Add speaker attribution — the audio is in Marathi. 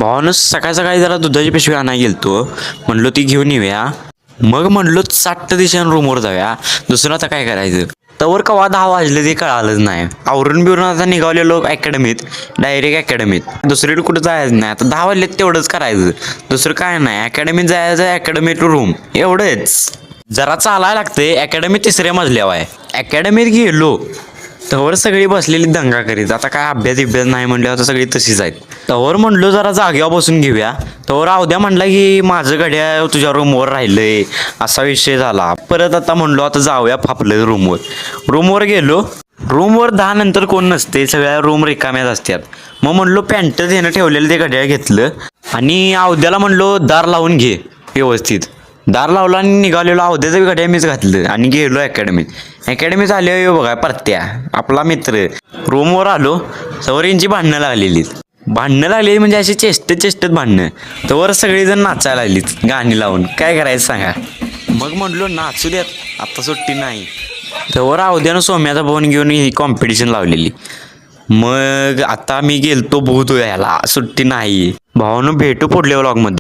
Speaker 1: भावानं सकाळी सकाळी जरा दुधाची पिशवी आणायला गेलतो. म्हणलो ती घेऊन येऊया. मग म्हणलो 60 दिशेनं रूमवर जाऊया. दुसरं आता काय करायचं. तवर कवा 10 वाजले ते कळालंच नाही. आवरून बिवरून आता निघालेलो अकॅडमीत, डायरेक्ट अकॅडमीत. दुसरीकडे कुठं जायचं नाही. आता 10 वाजले तेवढंच करायचं, दुसरं काय नाही. अकॅडमीत जायचं, अकॅडमी टू रूम, एवढंच. जरा चालायला लागते. अकॅडमी 3ऱ्या मजल्यावर आहे. अकॅडमीत गेलो तवर सगळी बसलेली दंगा करीत. आता काय अभ्यास नाही म्हणल्यावर आता सगळी तशीच आहेत. तवर म्हणलो जरा जागेवर बसून घेऊया. तवर अवद्या म्हणला की माझं घड्याळ तुझ्या रूमवर राहिलंय, असा विषय झाला. परत आता म्हणलो आता जाऊया फापलं रूमवर गेलो. रूमवर 10 नंतर कोण नसते, सगळ्या रूम रिकाम्याच असतात. मग म्हणलो पॅन्ट देणं ठेवलेलं ते घड्याळ घेतलं आणि अवद्याला म्हणलो दार लावून घे व्यवस्थित. दार लावला आणि निघालेलो. अवध्याचं घड्याळ मीच घातलं आणि गेलो अकॅडमीत आले. बघा परत्या आपला मित्र. रूमवर आलो तवर यांची भांडणं लागलेली म्हणजे अशी चेष्टेत भांडणं. तवर सगळेजण नाचायला लागलीत गाणी लावून. काय करायचं सांगा. मग म्हणलो नाचू द्यात, आता सुट्टी नाही. तवर अवध्यानं सोम्याचा फोन घेऊन ही कॉम्पिटिशन लावलेली. मग आता मी गेलतो भूत यायला, सुट्टी नाही. भावानं भेटू पुढल्या व्लॉगमध्ये.